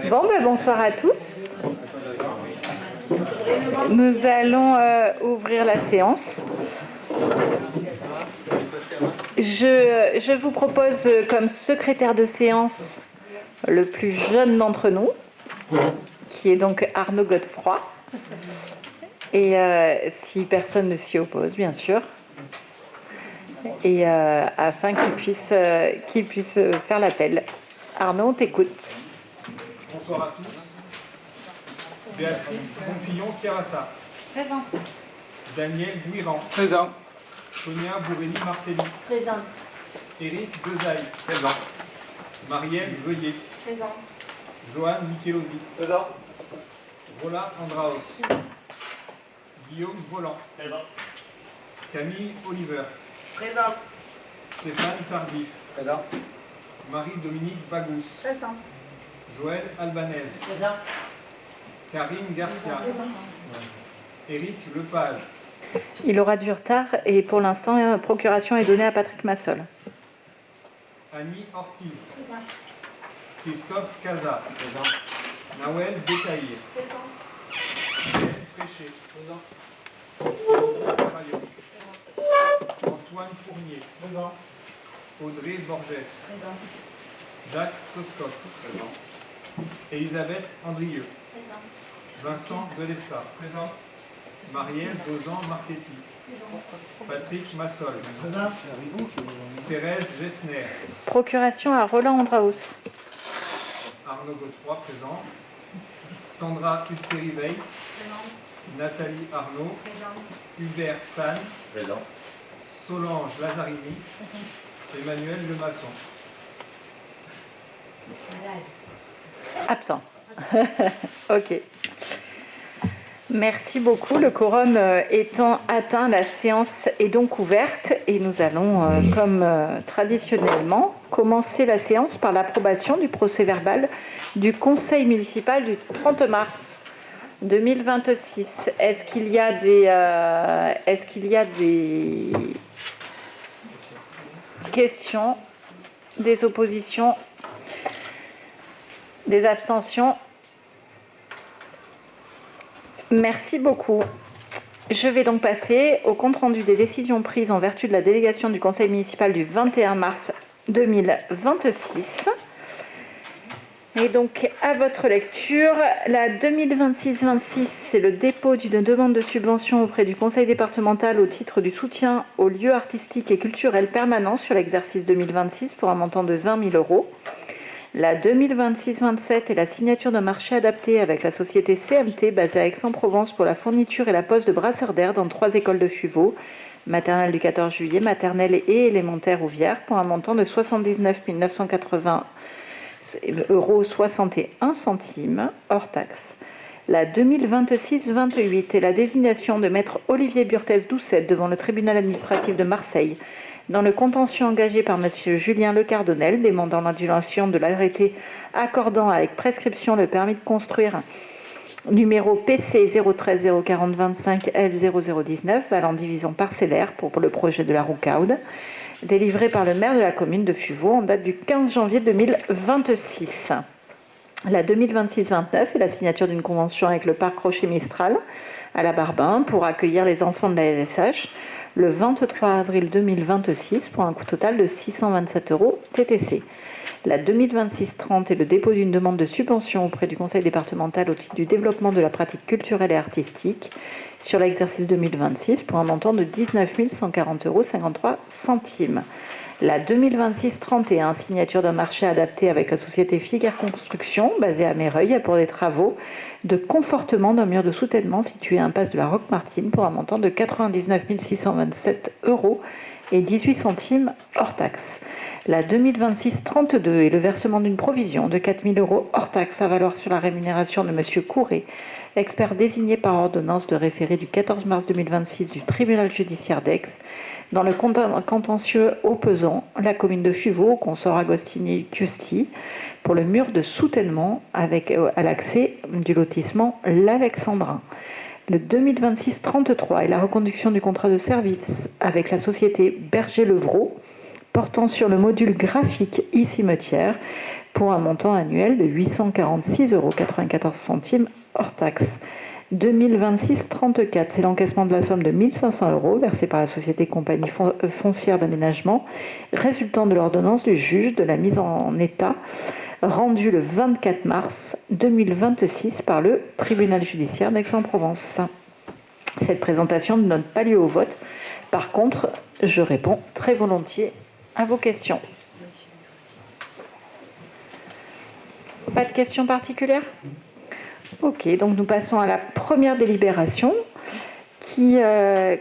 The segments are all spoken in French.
Bon, bonsoir à tous. Nous allons ouvrir la séance. Je vous propose comme secrétaire de séance le plus jeune d'entre nous, qui est donc Arnaud Godefroy. Et si personne ne s'y oppose, bien sûr. Et afin qu'il puisse faire l'appel. Arnaud, on t'écoute. Bonsoir à tous. Béatrice Bonfillon-Chiarassa. Présente. Daniel Guiran. Présent. Sonia Bourreni-Marcelli. Présente. Éric Dezaille. Présent. Marielle Veuillet. Présente. Joanne Michelozzi. Présent. Roland Andraos. Guillaume Volant. Présent. Camille Oliver. Présente. Stéphane Tardif. Présent. Marie-Dominique Bagous. Présente. Joël Albanese. Présente. Karine Garcia. Éric Lepage. Il aura du retard et pour l'instant, procuration est donnée à Patrick Massol. Annie Ortiz. Présente. Christophe Caza. Présent. Nawel Bekaïr. Présente. Hélène Fréchet. Présent. Rayon. Antoine Fournier. Présent. Audrey Borges. Présente. Jacques Skoskov. Présent. Elisabeth Andrieux. Présente. Vincent Delesta. Présent. Marielle Dozan-Marchetti. Patrick Massol. Présent. Thérèse Gessner. Procuration à Roland Andraos. Arnaud Godefroy présent. Sandra Utseri-Weiss. Présente. Nathalie Arnaud. Présente. Hubert Stan. Présent. Solange Lazzarini. Emmanuel Lemasson. Absent. Ok. Merci beaucoup. Le quorum étant atteint, la séance est donc ouverte et nous allons, comme traditionnellement, commencer la séance par l'approbation du procès-verbal du Conseil municipal du 30 mars 2026. Est-ce qu'il y a des questions, des oppositions, des abstentions? Merci beaucoup. Je vais donc passer au compte-rendu des décisions prises en vertu de la délégation du Conseil municipal du 21 mars 2026. Et donc, à votre lecture, la 2026-26, c'est le dépôt d'une demande de subvention auprès du Conseil départemental au titre du soutien aux lieux artistiques et culturels permanents sur l'exercice 2026 pour un montant de 20 000 €. La 2026-27 est la signature d'un marché adapté avec la société CMT basée à Aix-en-Provence pour la fourniture et la pose de brasseurs d'air dans 3 écoles de Fuveau, maternelle du 14 juillet, maternelle et élémentaire Ouvière, pour un montant de 79 980 € 61 centimes hors taxe. La 2026-28 est la désignation de maître Olivier Burthez-Doucet devant le tribunal administratif de Marseille dans le contentieux engagé par M. Julien Lecardonnel, demandant l'annulation de l'arrêté accordant avec prescription le permis de construire numéro PC 013 040 25 L 0019, valant division parcellaire pour le projet de la Roucaude, délivré par le maire de la commune de Fuveau en date du 15 janvier 2026. La 2026-29 est la signature d'une convention avec le parc Rocher Mistral à la Barbin pour accueillir les enfants de la LSH le 23 avril 2026 pour un coût total de 627 € TTC. La 2026-30 est le dépôt d'une demande de subvention auprès du Conseil départemental au titre du développement de la pratique culturelle et artistique sur l'exercice 2026 pour un montant de 19 140 € 53 centimes. La 2026-31, signature d'un marché adapté avec la société Figuère Construction, basée à Méreuil, pour des travaux de confortement d'un mur de soutènement situé à impasse de la Roque-Martine pour un montant de 99 627 € et 18 centimes hors taxe. La 2026-32 est le versement d'une provision de 4 000 € hors taxe à valoir sur la rémunération de M. Courret, expert désigné par ordonnance de référé du 14 mars 2026 du tribunal judiciaire d'Aix, dans le contentieux opposant la commune de Fuveau au consort Agostini-Chiusti pour le mur de soutènement à l'accès du lotissement L'Alexandrin. Le 2026-33 est la reconduction du contrat de service avec la société Berger-Levrault, portant sur le module graphique e-cimetière pour un montant annuel de 846,94 € hors taxe. 2026-34, c'est l'encaissement de la somme de 1 500 € versée par la société compagnie foncière d'aménagement résultant de l'ordonnance du juge de la mise en état rendue le 24 mars 2026 par le tribunal judiciaire d'Aix-en-Provence. Cette présentation ne donne pas lieu au vote. Par contre, je réponds très volontiers à vos questions. Pas de questions particulières ? Ok, donc nous passons à la première délibération qui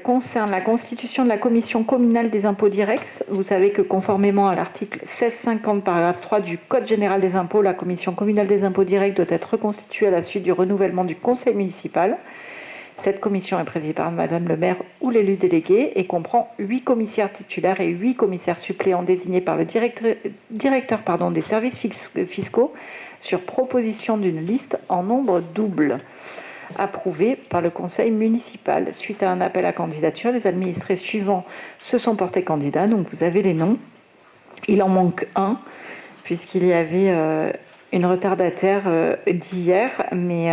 concerne la constitution de la commission communale des impôts directs. Vous savez que conformément à l'article 1650, paragraphe 3 du Code général des impôts, la commission communale des impôts directs doit être reconstituée à la suite du renouvellement du conseil municipal. Cette commission est présidée par Madame le maire ou l'élu délégué et comprend 8 commissaires titulaires et 8 commissaires suppléants désignés par le directeur des services fiscaux sur proposition d'une liste en nombre double, approuvée par le conseil municipal. Suite à un appel à candidature, les administrés suivants se sont portés candidats. Donc vous avez les noms. Il en manque un, puisqu'il y avait une retardataire d'hier, mais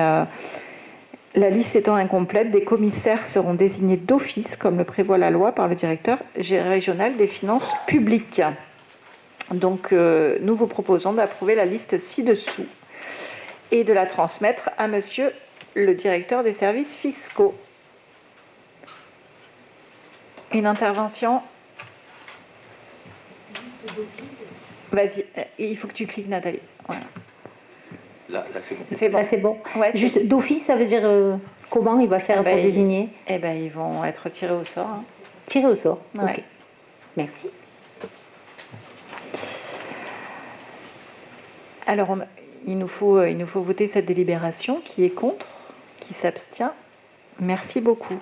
la liste étant incomplète, des commissaires seront désignés d'office, comme le prévoit la loi, par le directeur régional des finances publiques. Donc, nous vous proposons d'approuver la liste ci-dessous et de la transmettre à monsieur le directeur des services fiscaux. Une intervention ? Vas-y, il faut que tu cliques, Nathalie. Voilà. Là, c'est bon. C'est bon. Là, c'est bon. Ouais, Juste d'office, ça veut dire comment il va faire pour désigner ? Ils vont être tirés au sort. Hein. Tiré au sort. Ouais. Ok. Merci. Alors, il nous faut voter cette délibération. Qui est contre ? Qui s'abstient ? Merci beaucoup.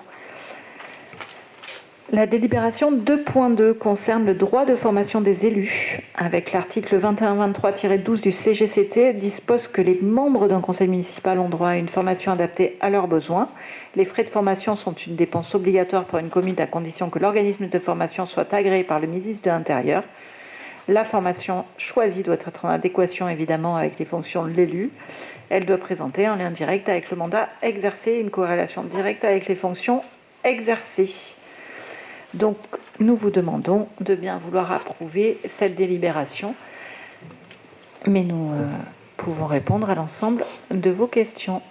La délibération 2.2 concerne le droit de formation des élus. Avec l'article 2123-12 du CGCT, dispose que les membres d'un conseil municipal ont droit à une formation adaptée à leurs besoins. Les frais de formation sont une dépense obligatoire pour une commune à condition que l'organisme de formation soit agréé par le ministre de l'Intérieur. La formation choisie doit être en adéquation évidemment avec les fonctions de l'élu. Elle doit présenter un lien direct avec le mandat exercé et une corrélation directe avec les fonctions exercées. Donc, nous vous demandons de bien vouloir approuver cette délibération, mais nous pouvons répondre à l'ensemble de vos questions.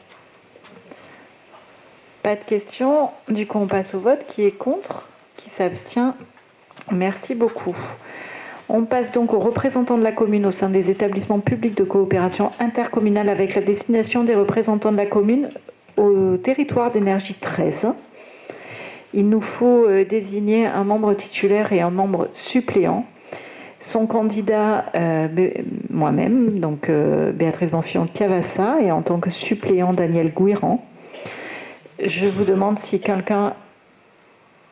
Pas de questions, du coup on passe au vote. Qui est contre ? Qui s'abstient ? Merci beaucoup. On passe donc aux représentants de la commune au sein des établissements publics de coopération intercommunale avec la destination des représentants de la commune au territoire d'énergie 13. Il nous faut désigner un membre titulaire et un membre suppléant. Son candidat, moi-même, donc Béatrice Bonfillon-Cavassa, et en tant que suppléant, Daniel Gouiran. Je vous demande si quelqu'un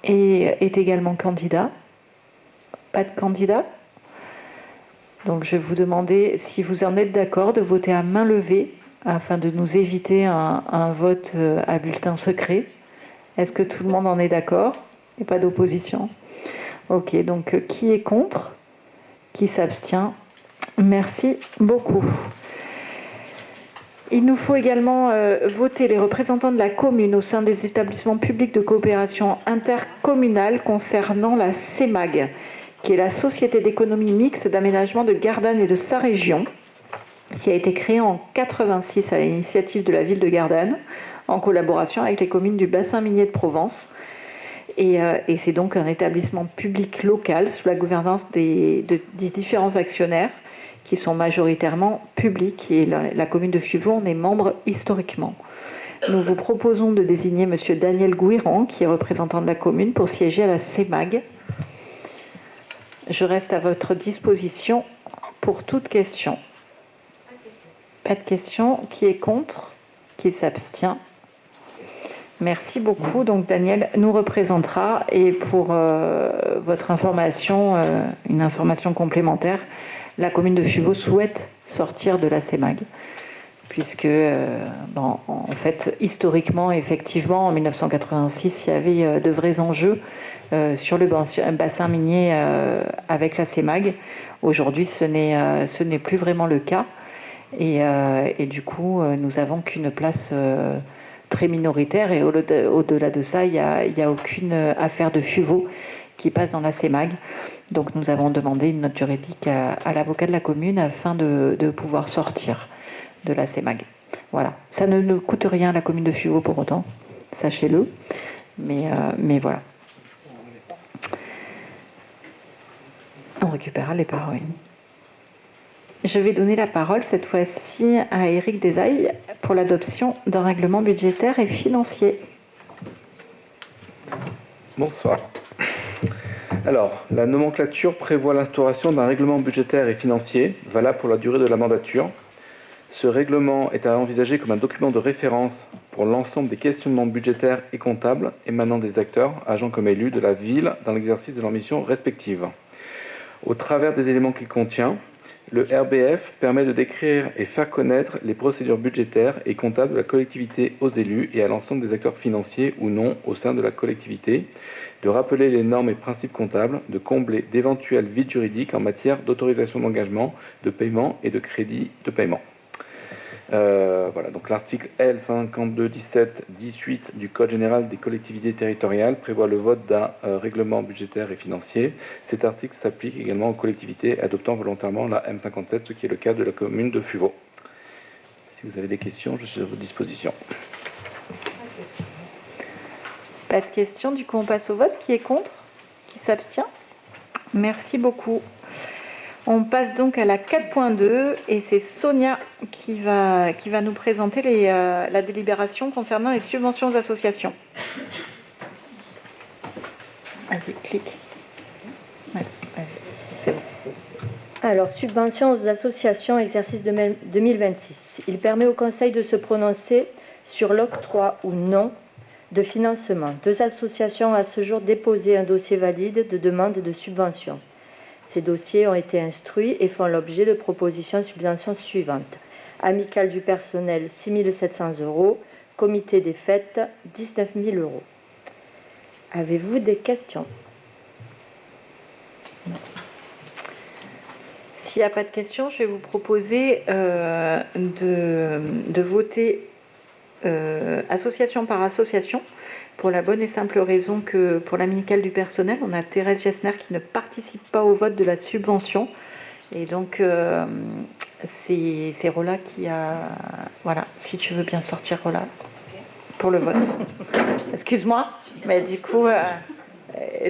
est également candidat. Pas de candidat ? Donc je vais vous demander si vous en êtes d'accord de voter à main levée afin de nous éviter un vote à bulletin secret. Est-ce que tout le monde en est d'accord ? Il n'y a pas d'opposition ? Ok, donc qui est contre ? Qui s'abstient ? Merci beaucoup. Il nous faut également voter les représentants de la commune au sein des établissements publics de coopération intercommunale concernant la CEMAG, qui est la Société d'économie mixte d'aménagement de Gardanne et de sa région, qui a été créée en 1986 à l'initiative de la ville de Gardanne, en collaboration avec les communes du bassin minier de Provence. Et c'est donc un établissement public local sous la gouvernance des différents actionnaires qui sont majoritairement publics. Et la commune de Fuvaux en est membre historiquement. Nous vous proposons de désigner M. Daniel Gouiran, qui est représentant de la commune, pour siéger à la CEMAG. Je reste à votre disposition pour toute question. Pas de question. Qui est contre ? Qui s'abstient ? Merci beaucoup. Donc Daniel nous représentera. Et pour votre information, une information complémentaire, la commune de Fuvaux souhaite sortir de la CEMAG. puisque, en fait, historiquement, effectivement, en 1986, il y avait de vrais enjeux sur le bassin minier avec la CEMAG. Aujourd'hui, ce n'est plus vraiment le cas. Et du coup, nous avons qu'une place très minoritaire. Et au-delà de ça, il n'y a aucune affaire de FUVO qui passe dans la CEMAG. Donc nous avons demandé une note juridique à l'avocat de la commune afin de pouvoir sortir de la CEMAG. Voilà. Ça ne coûte rien à la commune de FUVO pour autant, sachez-le. Mais voilà. On récupérera les paroles. Je vais donner la parole cette fois-ci à Éric Desailles pour l'adoption d'un règlement budgétaire et financier. Bonsoir. Alors, la nomenclature prévoit l'instauration d'un règlement budgétaire et financier valable pour la durée de la mandature. Ce règlement est à envisager comme un document de référence pour l'ensemble des questionnements budgétaires et comptables émanant des acteurs, agents comme élus de la ville dans l'exercice de leurs missions respectives. Au travers des éléments qu'il contient, le RBF permet de décrire et faire connaître les procédures budgétaires et comptables de la collectivité aux élus et à l'ensemble des acteurs financiers ou non au sein de la collectivité, de rappeler les normes et principes comptables, de combler d'éventuels vides juridiques en matière d'autorisation d'engagement, de paiement et de crédit de paiement. Voilà, donc l'article L5217-18 du Code général des collectivités territoriales prévoit le vote d'un règlement budgétaire et financier. Cet article s'applique également aux collectivités adoptant volontairement la M57, ce qui est le cas de la commune de Fuveau. Si vous avez des questions, je suis à votre disposition. Pas de questions, du coup on passe au vote. Qui est contre? Qui s'abstient? Merci beaucoup. On passe donc à la 4.2 et c'est Sonia qui va nous présenter la délibération concernant les subventions aux associations. Vas-y, clique. Ouais, vas-y, c'est bon. Alors, subvention aux associations exercice 2026. Il permet au Conseil de se prononcer sur l'octroi ou non de financement. 2 associations ont à ce jour déposé un dossier valide de demande de subvention. Ces dossiers ont été instruits et font l'objet de propositions de subventions suivantes. Amicale du personnel, 6 700 €. Comité des fêtes, 19 000 €. Avez-vous des questions? S'il n'y a pas de questions, je vais vous proposer de voter association par association, pour la bonne et simple raison que pour l'amicale du personnel, on a Thérèse Gessner qui ne participe pas au vote de la subvention. Et donc, c'est Rola qui a... Voilà, si tu veux bien sortir Rola pour le vote. Excuse-moi, mais du coup,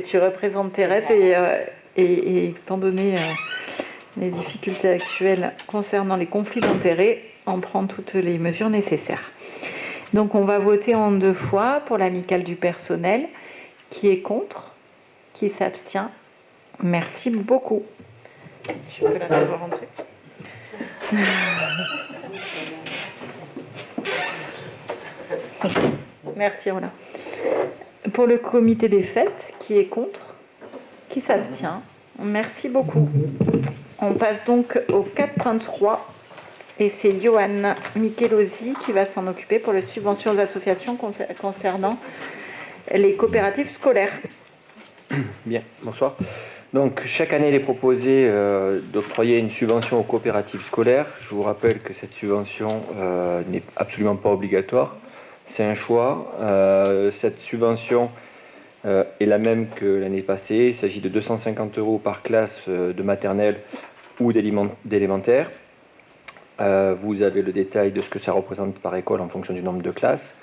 tu représentes Thérèse et étant donné les difficultés actuelles concernant les conflits d'intérêts, on prend toutes les mesures nécessaires. Donc on va voter en 2 fois pour l'amicale du personnel. Qui est contre? Qui s'abstient? Merci beaucoup. Je peux la faire rentrer. Merci, Rola. Pour le comité des fêtes, qui est contre? Qui s'abstient? Merci beaucoup. On passe donc au 4.3. Et c'est Johan Michelosi qui va s'en occuper pour les subventions aux associations concernant les coopératives scolaires. Bien, bonsoir. Donc, chaque année, il est proposé d'octroyer une subvention aux coopératives scolaires. Je vous rappelle que cette subvention n'est absolument pas obligatoire. C'est un choix. Cette subvention est la même que l'année passée. Il s'agit de 250 € par classe de maternelle ou d'élémentaire. Vous avez le détail de ce que ça représente par école en fonction du nombre de classes.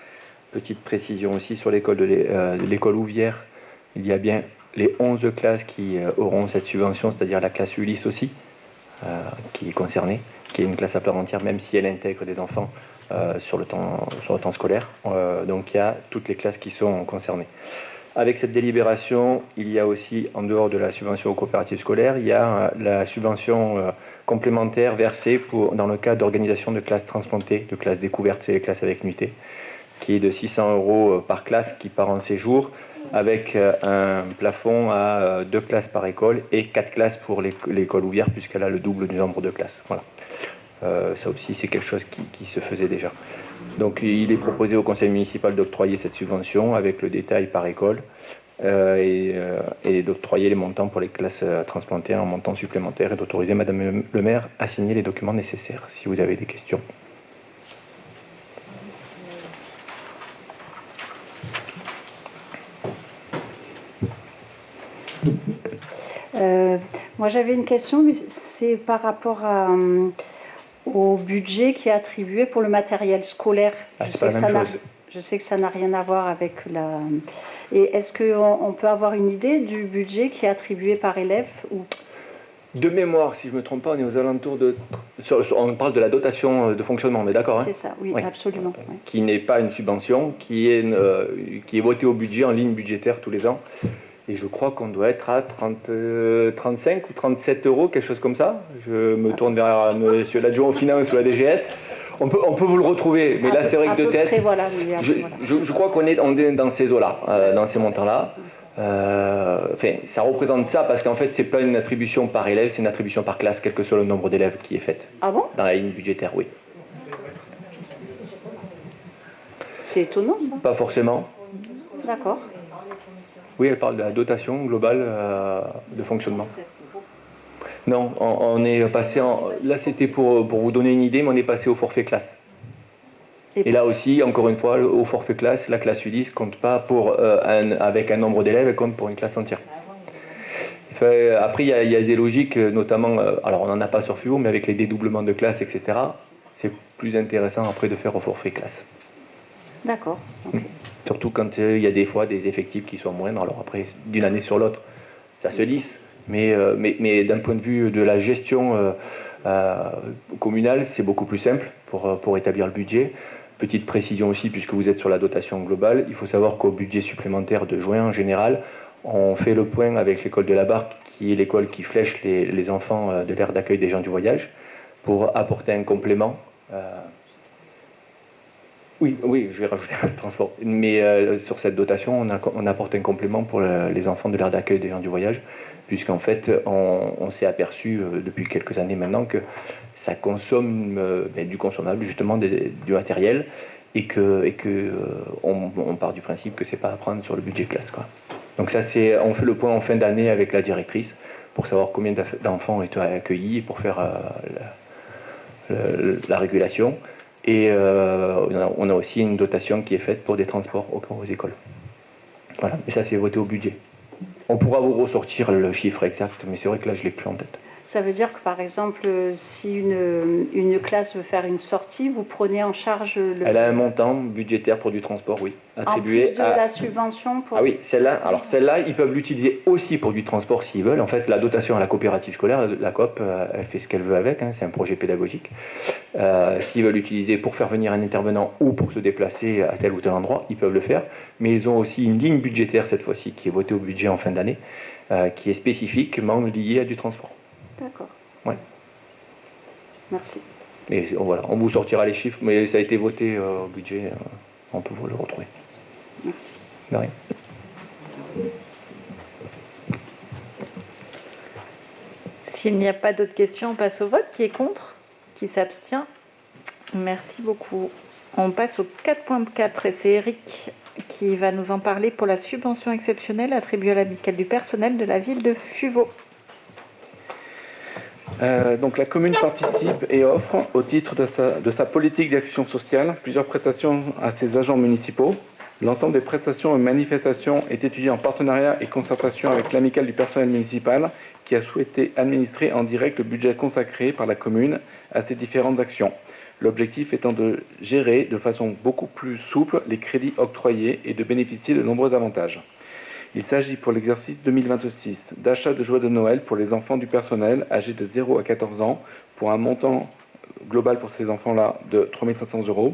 Petite précision aussi sur l'école de l'école Ouvière, il y a bien les 11 classes qui auront cette subvention, c'est-à-dire la classe Ulysse aussi, qui est concernée, qui est une classe à part entière, même si elle intègre des enfants sur le temps scolaire. Donc il y a toutes les classes qui sont concernées. Avec cette délibération, il y a aussi, en dehors de la subvention aux coopératives scolaires, il y a la subvention complémentaire versée dans le cadre d'organisation de classes transplantées, de classes découvertes et les classes avec nuitée, qui est de 600 € par classe qui part en séjour, avec un plafond à 2 classes par école et 4 classes pour l'école Ouvière, puisqu'elle a le double du nombre de classes. Voilà. Ça aussi, c'est quelque chose qui se faisait déjà. Donc, il est proposé au conseil municipal d'octroyer cette subvention avec le détail par école et d'octroyer les montants pour les classes transplantées en montant supplémentaire et d'autoriser Madame le maire à signer les documents nécessaires si vous avez des questions. Moi, j'avais une question, mais c'est par rapport au budget qui est attribué pour le matériel scolaire. Je sais que ça n'a rien à voir avec la... Et est-ce qu'on peut avoir une idée du budget qui est attribué par élève ou... De mémoire, si je ne me trompe pas, on est aux alentours de... On parle de la dotation de fonctionnement, on est d'accord, hein? C'est ça, oui, absolument. Oui. Qui n'est pas une subvention, qui est votée au budget, en ligne budgétaire tous les ans. Et je crois qu'on doit être à 35 ou 37 euros, quelque chose comme ça. Je me tourne vers monsieur l'adjoint aux finances ou la DGS. On peut vous le retrouver, mais là c'est vrai que de tête, voilà, oui, je crois qu'on est dans ces eaux-là, dans ces montants-là. Ça représente ça parce qu'en fait c'est pas une attribution par élève, c'est une attribution par classe, quel que soit le nombre d'élèves qui est faite. Ah bon? Dans la ligne budgétaire, oui. C'est étonnant ça. Pas forcément. D'accord. Oui, elle parle de la dotation globale de fonctionnement. Non, on est passé en... Là, c'était pour vous donner une idée, mais on est passé au forfait classe. Et là aussi, encore une fois, au forfait classe, la classe Ulysse ne compte pas avec un nombre d'élèves, elle compte pour une classe entière. Après, il y a des logiques, notamment, alors on n'en a pas sur FUO, mais avec les dédoublements de classe, etc., c'est plus intéressant après de faire au forfait classe. D'accord. Okay. Surtout quand il y a des fois des effectifs qui sont moindres. Alors après, d'une année sur l'autre, ça se lisse. Mais d'un point de vue de la gestion communale, c'est beaucoup plus simple pour établir le budget. Petite précision aussi, puisque vous êtes sur la dotation globale, il faut savoir qu'au budget supplémentaire de juin, en général, on fait le point avec l'école de la Barque, qui est l'école qui flèche les enfants de l'aire d'accueil des gens du voyage, pour apporter un complément. Oui, je vais rajouter un transport. Mais sur cette dotation, on apporte un complément pour les enfants de l'aire d'accueil des gens du voyage, puisqu'en fait, on s'est aperçu depuis quelques années maintenant que ça consomme du consommable, justement, du matériel, et on part du principe que c'est pas à prendre sur le budget classe, quoi. Donc ça, on fait le point en fin d'année avec la directrice pour savoir combien d'enfants ont été accueillis et pour faire la régulation. Et on a aussi une dotation qui est faite pour des transports aux écoles. Voilà, et ça c'est voté au budget. On pourra vous ressortir le chiffre exact, mais c'est vrai que là je ne l'ai plus en tête. Ça veut dire que par exemple, si une classe veut faire une sortie, vous prenez en charge Elle a un montant budgétaire pour du transport, oui. Attribué en plus de la subvention pour... Ah oui, celle-là, ils peuvent l'utiliser aussi pour du transport s'ils veulent. En fait, la dotation à la coopérative scolaire, la coop, elle fait ce qu'elle veut avec, hein, c'est un projet pédagogique. S'ils veulent l'utiliser pour faire venir un intervenant ou pour se déplacer à tel ou tel endroit, ils peuvent le faire. Mais ils ont aussi une ligne budgétaire cette fois-ci qui est votée au budget en fin d'année, qui est spécifiquement liée à du transport. D'accord. Ouais. Merci. Et voilà, on vous sortira les chiffres, mais ça a été voté au budget, on peut vous le retrouver. Merci. De rien. S'il n'y a pas d'autres questions, on passe au vote. Qui est contre? Qui s'abstient? Merci beaucoup. On passe au 4.4 et c'est Eric qui va nous en parler pour la subvention exceptionnelle attribuée à l'amicale du personnel de la ville de Fuveau. Donc la commune participe et offre, au titre de sa politique d'action sociale, plusieurs prestations à ses agents municipaux. L'ensemble des prestations et manifestations est étudié en partenariat et concertation avec l'amicale du personnel municipal qui a souhaité administrer en direct le budget consacré par la commune à ces différentes actions. L'objectif étant de gérer de façon beaucoup plus souple les crédits octroyés et de bénéficier de nombreux avantages. Il s'agit pour l'exercice 2026 d'achat de jouets de Noël pour les enfants du personnel âgés de 0 à 14 ans pour un montant global pour ces enfants-là de 3 500 €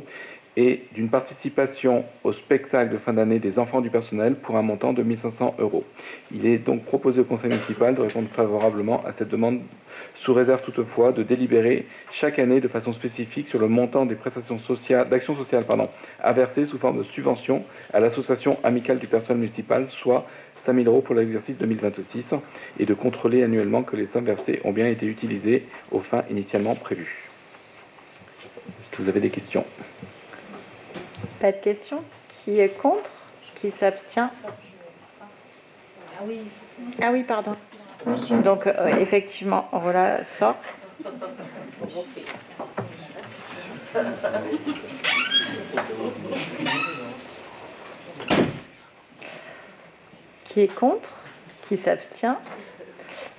et d'une participation au spectacle de fin d'année des enfants du personnel pour un montant de 1 500 €. Il est donc proposé au conseil municipal de répondre favorablement à cette demande, sous réserve toutefois de délibérer chaque année de façon spécifique sur le montant des prestations d'action sociale à verser sous forme de subvention à l'association amicale du personnel municipal, soit 5 000 € pour l'exercice 2026, et de contrôler annuellement que les sommes versées ont bien été utilisées aux fins initialement prévues. Est-ce que vous avez des questions? Pas de questions? Qui est contre? Qui s'abstient? Ah oui, pardon. Donc, effectivement, voilà, sort. Qui est contre? Qui s'abstient?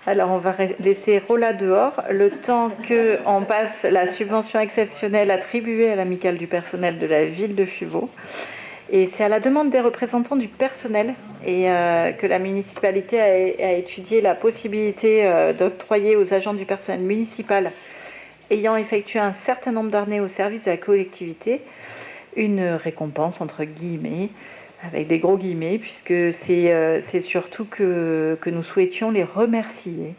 Alors, on va laisser Rola dehors le temps qu'on passe la subvention exceptionnelle attribuée à l'amicale du personnel de la ville de Fuveau. Et c'est à la demande des représentants du personnel et que la municipalité a étudié la possibilité d'octroyer aux agents du personnel municipal ayant effectué un certain nombre d'années au service de la collectivité une récompense, entre guillemets, avec des gros guillemets, puisque c'est surtout que nous souhaitions les remercier.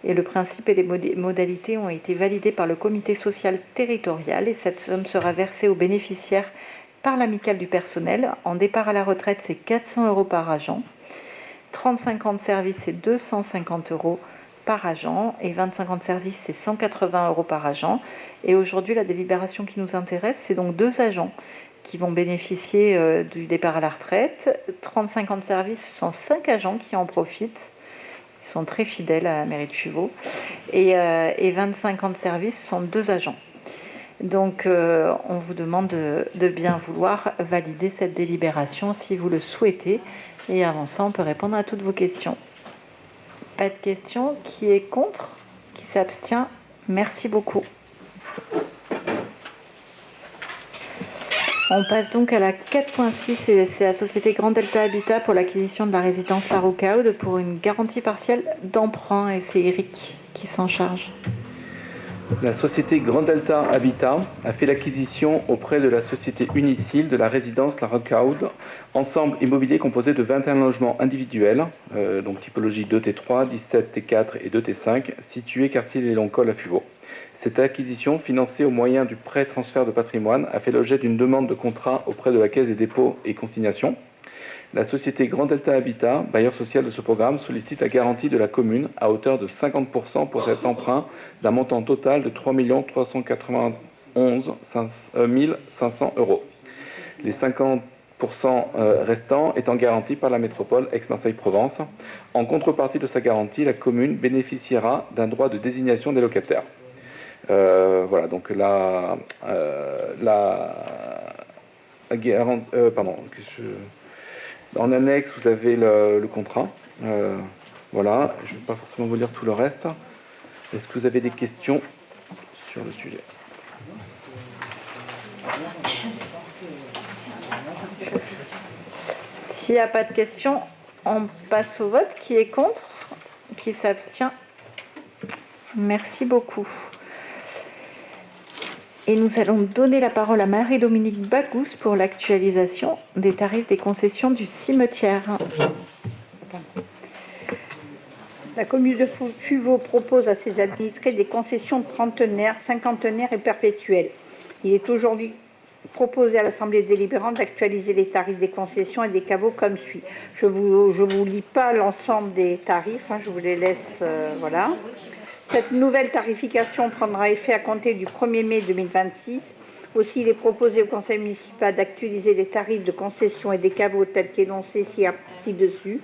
Et le principe et les modalités ont été validés par le comité social territorial et cette somme sera versée aux bénéficiaires par l'amicale du personnel. En départ à la retraite, c'est 400 € par agent. 35 ans de service, c'est 250 € par agent. Et 25 ans de service, c'est 180 € par agent. Et aujourd'hui, la délibération qui nous intéresse, c'est donc 2 agents qui vont bénéficier du départ à la retraite. 35 ans de service, ce sont 5 agents qui en profitent. Ils sont très fidèles à la mairie de Fuveau. Et 25 ans de service, ce sont 2 agents. Donc, on vous demande de bien vouloir valider cette délibération si vous le souhaitez. Et avant ça, on peut répondre à toutes vos questions. Pas de questions? Qui est contre? Qui s'abstient? Merci beaucoup. On passe donc à la 4.6, c'est la société Grand Delta Habitat pour l'acquisition de la résidence La Rocade pour une garantie partielle d'emprunt. Et c'est Eric qui s'en charge. La société Grand Delta Habitat a fait l'acquisition auprès de la société Unicil de la résidence La Rocade, ensemble immobilier composé de 21 logements individuels, donc typologie 2T3, 17 T4 et 2T5, situés quartier Les Longs-Cols à Fuveau. Cette acquisition, financée au moyen du prêt transfert de patrimoine, a fait l'objet d'une demande de contrat auprès de la Caisse des dépôts et consignations. La société Grand Delta Habitat, bailleur social de ce programme, sollicite la garantie de la commune à hauteur de 50% pour cet emprunt d'un montant total de 3 391 500 €. Les 50% restants étant garantis par la métropole Aix-Marseille-Provence. En contrepartie de sa garantie, la commune bénéficiera d'un droit de désignation des locataires. Voilà, donc en annexe, vous avez le contrat. Voilà, je ne vais pas forcément vous lire tout le reste. Est-ce que vous avez des questions sur le sujet? S'il n'y a pas de questions, on passe au vote. Qui est contre? Qui s'abstient? Merci beaucoup. Et nous allons donner la parole à Marie-Dominique Bagous pour l'actualisation des tarifs des concessions du cimetière. La commune de Fuveau propose à ses administrés des concessions trentenaires, cinquantenaires et perpétuelles. Il est aujourd'hui proposé à l'Assemblée délibérante d'actualiser les tarifs des concessions et des caveaux comme suit. Je vous lis pas l'ensemble des tarifs, je vous les laisse, voilà. Cette nouvelle tarification prendra effet à compter du 1er mai 2026. Aussi, il est proposé au conseil municipal d'actualiser les tarifs de concession et des caveaux tels qu'énoncés ci-dessus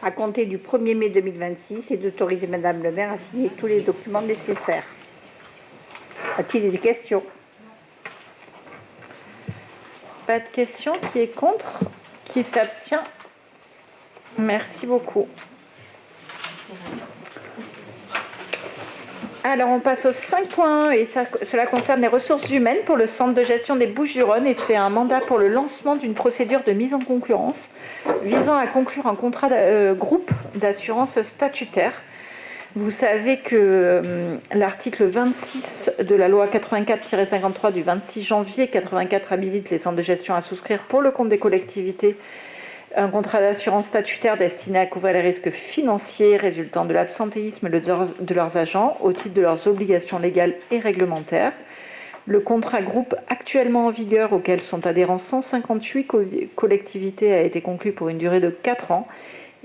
à compter du 1er mai 2026 et d'autoriser Madame le maire à signer tous les documents nécessaires. A-t-il des questions? Pas de questions. Qui est contre? Qui s'abstient? Merci beaucoup. Alors, on passe au 5.1 et cela concerne les ressources humaines pour le centre de gestion des Bouches-du-Rhône et c'est un mandat pour le lancement d'une procédure de mise en concurrence visant à conclure un contrat groupe d'assurance statutaire. Vous savez que l'article 26 de la loi 84-53 du 26 janvier 84 habilite les centres de gestion à souscrire pour le compte des collectivités un contrat d'assurance statutaire destiné à couvrir les risques financiers résultant de l'absentéisme de leurs agents au titre de leurs obligations légales et réglementaires. Le contrat groupe actuellement en vigueur, auquel sont adhérents 158 collectivités, a été conclu pour une durée de 4 ans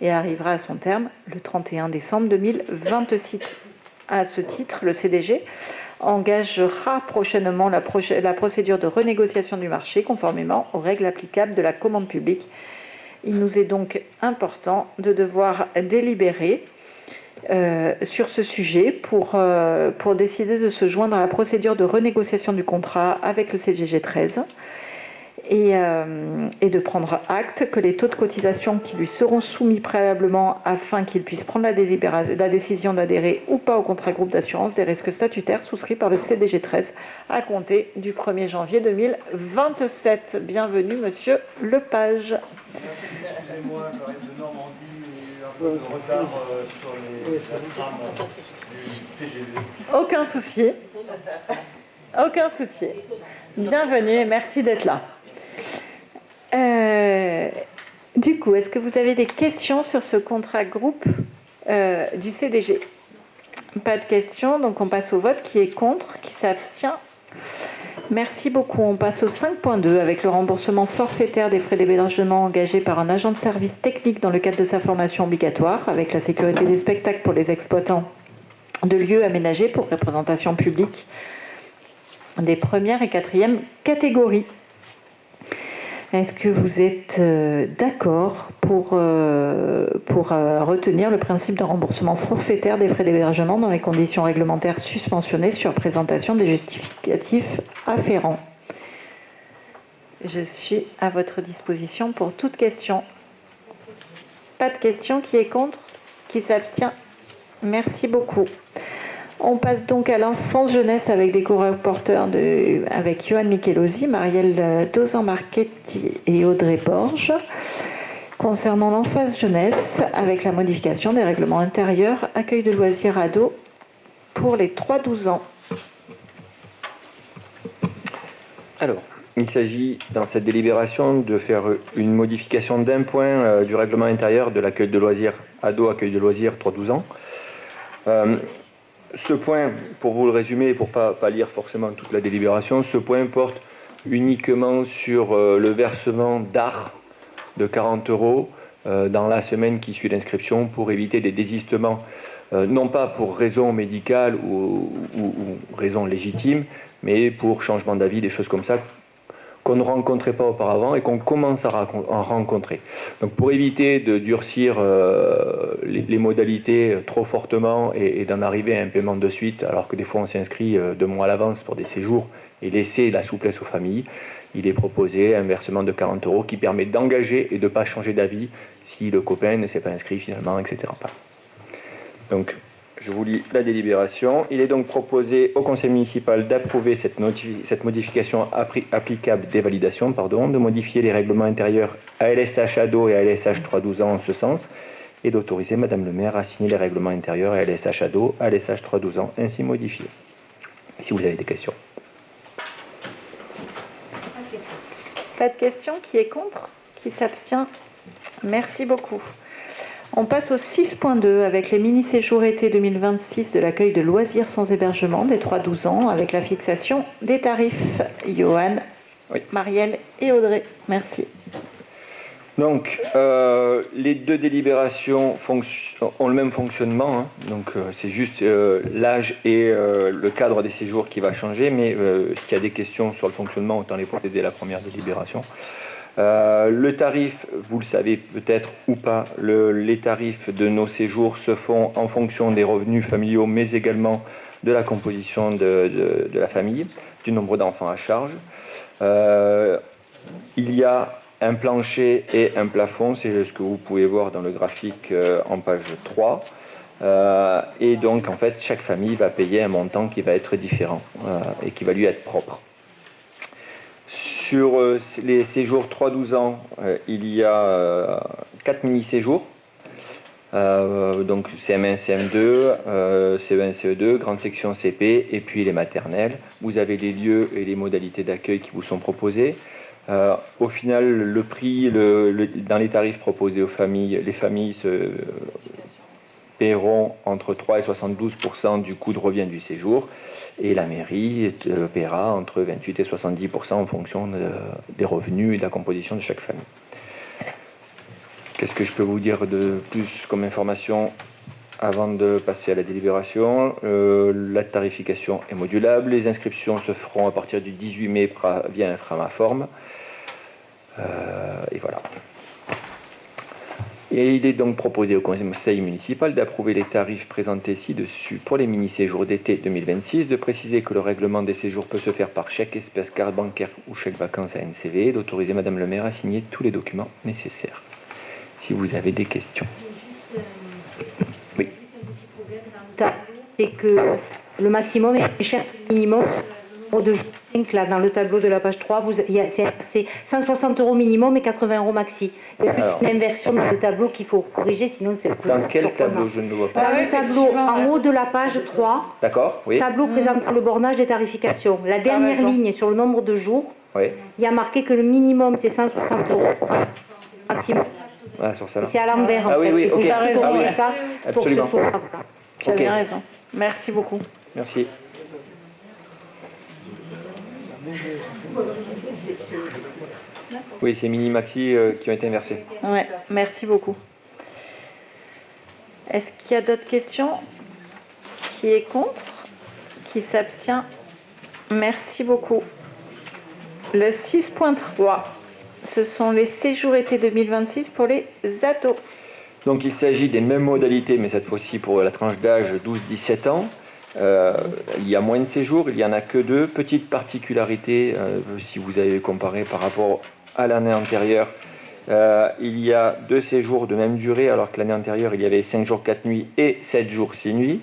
et arrivera à son terme le 31 décembre 2026. À ce titre, le CDG engagera prochainement la procédure de renégociation du marché conformément aux règles applicables de la commande publique. Il nous est donc important de devoir délibérer sur ce sujet pour décider de se joindre à la procédure de renégociation du contrat avec le CGG 13 et de prendre acte que les taux de cotisation qui lui seront soumis préalablement afin qu'il puisse prendre la décision d'adhérer ou pas au contrat groupe d'assurance des risques statutaires souscrit par le CDG 13 à compter du 1er janvier 2027. Bienvenue, Monsieur Lepage. Excusez-moi, j'arrive de Normandie et un peu de retard sur la trame du TGV. Aucun souci. Aucun souci. Bienvenue et merci d'être là. Du coup, est-ce que vous avez des questions sur ce contrat groupe du CDG? Pas de questions, donc on passe au vote. Qui est contre? Qui s'abstient? Merci beaucoup. On passe au 5.2 avec le remboursement forfaitaire des frais d'hébergement engagés par un agent de service technique dans le cadre de sa formation obligatoire avec la sécurité des spectacles pour les exploitants de lieux aménagés pour représentation publique des premières et quatrièmes catégories. Est-ce que vous êtes d'accord pour retenir le principe de remboursement forfaitaire des frais d'hébergement dans les conditions réglementaires suspensionnées sur présentation des justificatifs afférents? Je suis à votre disposition pour toute question. Pas de question. Qui est contre? Qui s'abstient? Merci beaucoup. On passe donc à l'enfance-jeunesse avec des co-rapporteurs avec Johan Michelosi, Marielle Dozan-Marchetti et Audrey Borges. Concernant l'enfance-jeunesse, avec la modification des règlements intérieurs, accueil de loisirs ados pour les 3-12 ans. Alors, il s'agit dans cette délibération de faire une modification d'un point du règlement intérieur de l'accueil de loisirs ado, accueil de loisirs 3-12 ans. Ce point, pour vous le résumer, pour ne pas lire forcément toute la délibération, ce point porte uniquement sur le versement d'art de 40 € dans la semaine qui suit l'inscription pour éviter des désistements, non pas pour raison médicale ou raison légitime, mais pour changement d'avis, des choses comme ça qu'on ne rencontrait pas auparavant et qu'on commence à rencontrer. Donc pour éviter de durcir les modalités trop fortement et d'en arriver à un paiement de suite, alors que des fois on s'inscrit 2 mois à l'avance pour des séjours et laisser la souplesse aux familles, il est proposé un versement de 40 € qui permet d'engager et de ne pas changer d'avis si le copain ne s'est pas inscrit finalement, etc. Donc, je vous lis la délibération. Il est donc proposé au conseil municipal d'approuver cette modification applicable des validations, de modifier les règlements intérieurs ALSH ado et ALSH 3-12 ans en ce sens, et d'autoriser Madame le maire à signer les règlements intérieurs ALSH ado, ALSH 3-12 ans ainsi modifiés. Si vous avez des questions. Pas de questions. Qui est contre? Qui s'abstient? Merci beaucoup. On passe au 6.2 avec les mini-séjours été 2026 de l'accueil de loisirs sans hébergement des 3-12 ans avec la fixation des tarifs. Johan, oui. Marielle et Audrey. Merci. Donc, les deux délibérations ont le même fonctionnement. Donc, c'est juste l'âge et le cadre des séjours qui va changer. Mais s'il y a des questions sur le fonctionnement, autant les poser dès la première délibération. Le tarif, vous le savez peut-être ou pas, les tarifs de nos séjours se font en fonction des revenus familiaux, mais également de la composition de la famille, du nombre d'enfants à charge. Il y a un plancher et un plafond, c'est ce que vous pouvez voir dans le graphique en page 3. Et donc, en fait, chaque famille va payer un montant qui va être différent et qui va lui être propre. Sur les séjours 3-12 ans, il y a 4 mini-séjours. Donc CM1, CM2, CE1, CE2, grande section CP et puis les maternelles. Vous avez les lieux et les modalités d'accueil qui vous sont proposés. Au final, le prix, dans les tarifs proposés aux familles, les familles se paieront entre 3 et 72% du coût de revient du séjour. Et la mairie paiera entre 28 et 70% en fonction des revenus et de la composition de chaque famille. Qu'est-ce que je peux vous dire de plus comme information avant de passer à la délibération, la tarification est modulable. Les inscriptions se feront à partir du 18 mai via Inframaform. Et voilà. Et il est donc proposé au conseil municipal d'approuver les tarifs présentés ci-dessus pour les mini-séjours d'été 2026, de préciser que le règlement des séjours peut se faire par chèque espèce, carte bancaire ou chèque vacances à NCV, et d'autoriser Madame le maire à signer tous les documents nécessaires. Si vous avez des questions. Oui. C'est que le maximum est plus cher que le minimum. De 5, là, dans le tableau de la page 3, c'est 160 € minimum et 80 € maxi. Il y a juste une inversion dans le tableau qu'il faut corriger, sinon c'est plus. Dans quel tableau? Je ne le vois pas. Dans le tableau en haut de la page 3, d'accord, oui. Tableau présentant le bornage des tarifications. La dernière ligne sur le nombre de jours, oui. Il y a marqué que le minimum c'est 160 €. Maximum. Ah, sur ça là. C'est à l'envers. Ah en oui, fait. oui, Il faut ok. corriger ça pour que ce Absolument. soit. Tu as bien raison. Merci beaucoup. Merci. Oui, c'est mini-maxi qui ont été inversés. Ouais, merci beaucoup. Est-ce qu'il y a d'autres questions? Qui est contre? Qui s'abstient? Merci beaucoup. Le 6.3, ce sont les séjours été 2026 pour les ados. Donc il s'agit des mêmes modalités, mais cette fois-ci pour la tranche d'âge 12-17 ans. Il y a moins de séjours, il n'y en a que 2. Petite particularité, si vous avez comparé par rapport à l'année antérieure, il y a 2 séjours de même durée, alors que l'année antérieure, il y avait 5 jours 4 nuits et 7 jours 6 nuits.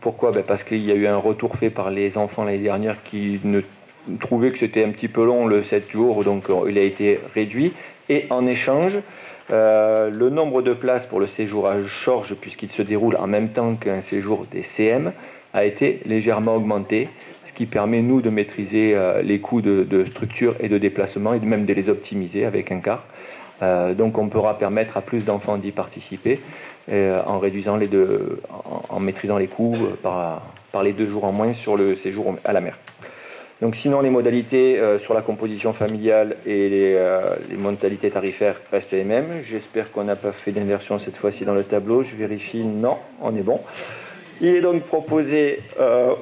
Pourquoi? Parce qu'il y a eu un retour fait par les enfants l'année dernière qui ne trouvaient que c'était un petit peu long le 7 jours, donc il a été réduit. Et en échange, le nombre de places pour le séjour à Chorges, puisqu'il se déroule en même temps qu'un séjour des CM, a été légèrement augmenté, ce qui permet, nous, de maîtriser les coûts de structure et de déplacement, et même de les optimiser avec un quart. Donc on pourra permettre à plus d'enfants d'y participer, en réduisant en maîtrisant les coûts par les 2 jours en moins sur le séjour à la mer. Donc sinon, les modalités sur la composition familiale et les modalités tarifaires restent les mêmes. J'espère qu'on n'a pas fait d'inversion cette fois-ci dans le tableau. Je vérifie, non, on est bon. Il est donc proposé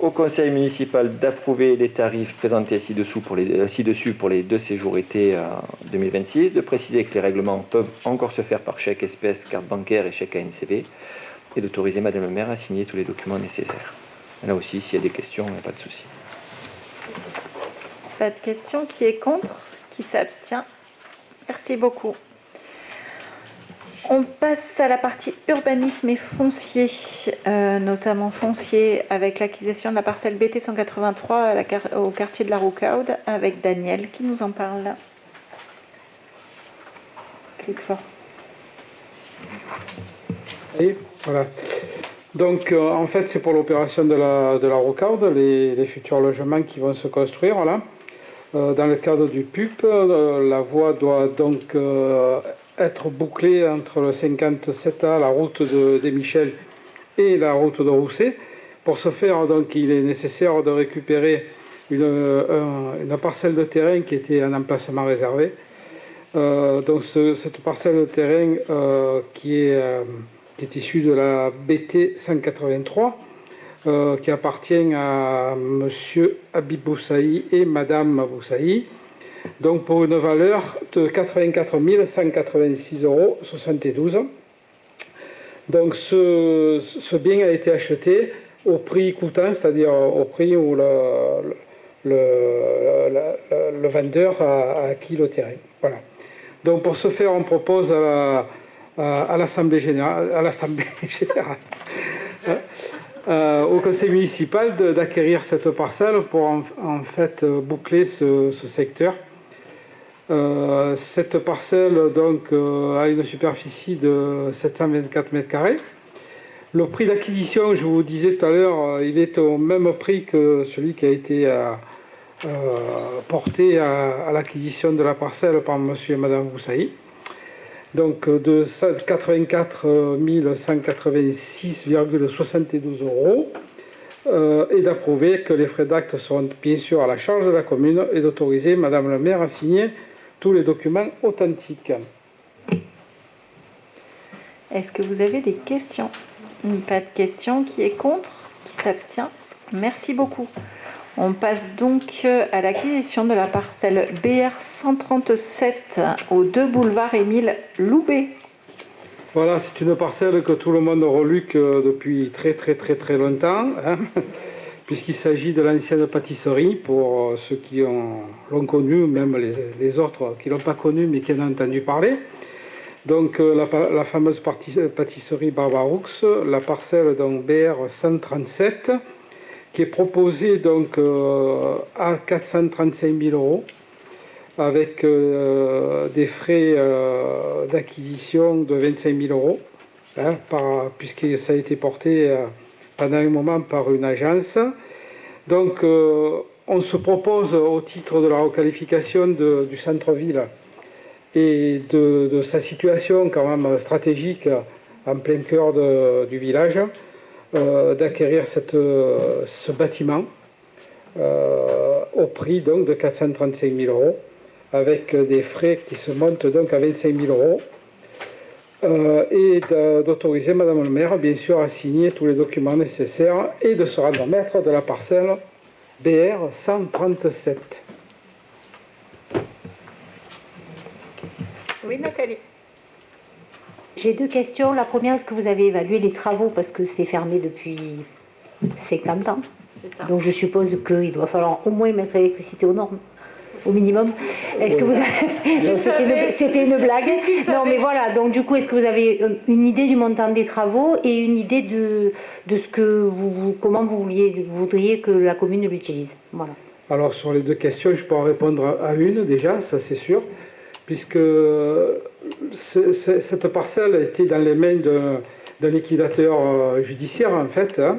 au conseil municipal d'approuver les tarifs présentés ci-dessus pour les 2 séjours été 2026, de préciser que les règlements peuvent encore se faire par chèque espèce, carte bancaire et chèque ANCV, et d'autoriser Madame le maire à signer tous les documents nécessaires. Là aussi, s'il y a des questions, il n'y a pas de souci. Pas de questions. Qui est contre? Qui s'abstient? Merci beaucoup. On passe à la partie urbanisme et foncier, notamment foncier, avec l'acquisition de la parcelle BT 183 au quartier de la Roucaude, avec Daniel qui nous en parle. Clique fort. Et voilà. Donc, en fait, c'est pour l'opération de la Roucaude, les futurs logements qui vont se construire, voilà. Dans le cadre du PUP, la voie doit donc être bouclée entre le 57A, la route des Michel, et la route de Rousset. Pour ce faire, donc, il est nécessaire de récupérer une parcelle de terrain qui était un emplacement réservé. Donc, cette parcelle de terrain qui est issue de la BT 183, qui appartient à monsieur Habib Boussaï et madame Boussaï, donc pour une valeur de 84 186,72 €. Donc ce bien a été acheté au prix coûtant, c'est-à-dire au prix où le vendeur a acquis le terrain. Voilà. Donc pour ce faire, on propose à l'Assemblée générale, au conseil municipal d'acquérir cette parcelle pour en fait boucler ce secteur. Cette parcelle donc a une superficie de 724 m². Le prix d'acquisition, je vous disais tout à l'heure, il est au même prix que celui qui a été porté à l'acquisition de la parcelle par monsieur et madame Boussaï. Donc de 84 186,72 €, et d'approuver que les frais d'acte seront bien sûr à la charge de la commune, et d'autoriser madame le maire à signer tous les documents authentiques. Est-ce que vous avez des questions? Pas de questions. Qui est contre? Qui s'abstient? Merci beaucoup. On passe donc à l'acquisition de la parcelle BR 137 au 2 boulevard Émile Loubet. Voilà, c'est une parcelle que tout le monde reluque depuis très longtemps, hein, puisqu'il s'agit de l'ancienne pâtisserie, pour ceux qui l'ont connue, même les autres qui ne l'ont pas connue mais qui en ont entendu parler. Donc la fameuse pâtisserie Barbaroux, la parcelle donc BR 137, qui est proposée donc à 435 000 euros, avec des frais d'acquisition de 25 000 euros, hein, puisque ça a été porté pendant un moment par une agence. Donc on se propose au titre de la requalification du centre-ville et de sa situation quand même stratégique en plein cœur du village, d'acquérir ce bâtiment au prix donc de 435 000 euros, avec des frais qui se montent donc à 25 000 euros, et d'autoriser Madame le maire, bien sûr, à signer tous les documents nécessaires et de se rendre maître de la parcelle BR 137. Oui, Nathalie. J'ai deux questions. La première, est-ce que vous avez évalué les travaux, parce que c'est fermé depuis 50 ans. Donc je suppose qu'il doit falloir au moins mettre l'électricité aux normes, au minimum. Est-ce que vous avez... C'était une blague. Non, mais voilà. Donc du coup, est-ce que vous avez une idée du montant des travaux et une idée de ce que comment vous voudriez que la commune l'utilise? Voilà. Alors sur les deux questions, je peux en répondre à une déjà, ça c'est sûr, puisque cette parcelle était dans les mains d'un liquidateur judiciaire en fait, hein,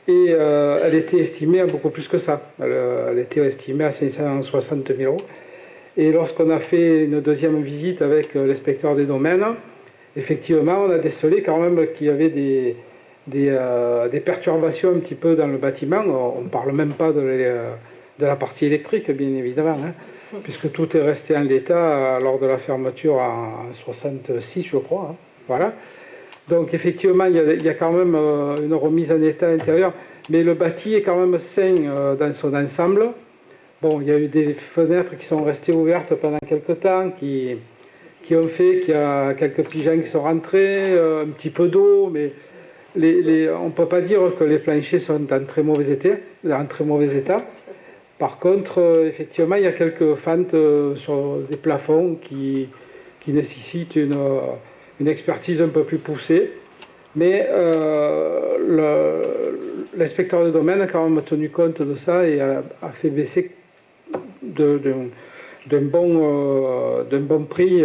et elle était estimée à beaucoup plus que ça. Elle était estimée à 560 000 euros. Et lorsqu'on a fait une deuxième visite avec l'inspecteur des domaines, effectivement, on a décelé quand même qu'il y avait des perturbations un petit peu dans le bâtiment. On ne parle même pas de la partie électrique, bien évidemment, hein, puisque tout est resté en l'état lors de la fermeture en 66, je crois. Hein, voilà. Donc effectivement, il y a quand même une remise en état intérieur, mais le bâti est quand même sain dans son ensemble. Bon, il y a eu des fenêtres qui sont restées ouvertes pendant quelques temps, qui ont fait qu'il y a quelques petits gens qui sont rentrés, un petit peu d'eau, mais on ne peut pas dire que les planchers sont en très mauvais état. Par contre, effectivement, il y a quelques fentes sur des plafonds qui nécessitent une expertise un peu plus poussée. Mais l'inspecteur de domaine a quand même tenu compte de ça et a fait baisser d'un bon prix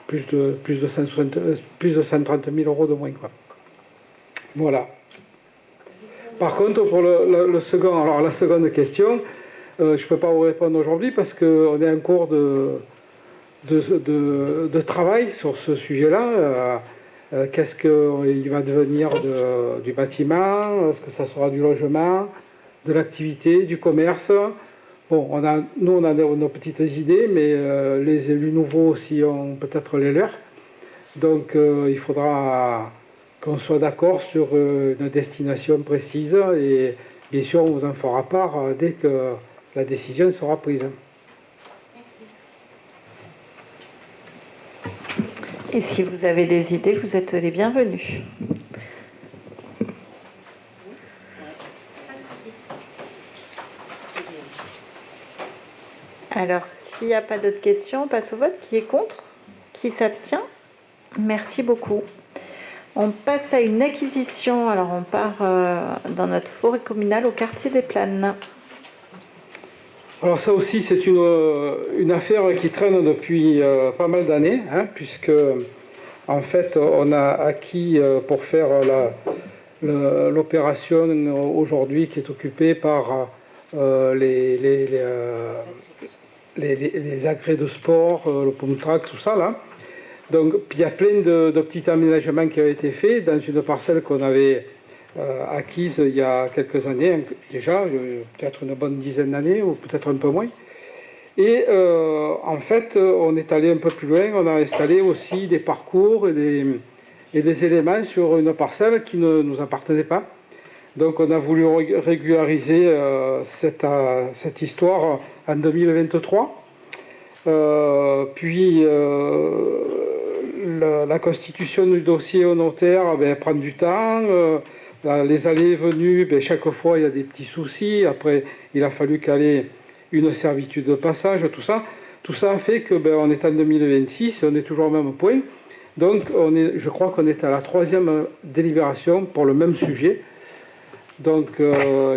plus de 130 000 euros de moins, quoi. Voilà. Par contre, pour la seconde question, je ne peux pas vous répondre aujourd'hui parce qu'on est en cours de travail sur ce sujet-là. Qu'est-ce qu'il va devenir du bâtiment? Est-ce que ça sera du logement, de l'activité, du commerce? Bon, nous on a nos petites idées, mais les élus nouveaux aussi ont peut-être les leurs. Donc il faudra qu'on soit d'accord sur une destination précise et bien sûr on vous en fera part dès que la décision sera prise. Et si vous avez des idées, vous êtes les bienvenus. Alors, s'il n'y a pas d'autres questions, on passe au vote. Qui est contre? Qui s'abstient? Merci beaucoup. On passe à une acquisition. Alors, on part dans notre forêt communale au quartier des Planes. Alors ça aussi, c'est une affaire qui traîne depuis pas mal d'années, hein, puisque en fait, on a acquis pour faire l'opération aujourd'hui qui est occupée par les agrès de sport, le pom-track, tout ça là. Donc il y a plein de petits aménagements qui ont été faits dans une parcelle qu'on avait acquise il y a quelques années déjà, peut-être une bonne dizaine d'années ou peut-être un peu moins. Et en fait, on est allé un peu plus loin, on a installé aussi des parcours et et des éléments sur une parcelle qui ne nous appartenait pas. Donc on a voulu régulariser cette histoire en 2023. Puis la constitution du dossier au notaire prend du temps. Les allées et venues, chaque fois il y a des petits soucis. Après, il a fallu caler une servitude de passage, tout ça. Tout ça fait que on est en 2026, on est toujours au même point. Donc je crois qu'on est à la 3e délibération pour le même sujet. Donc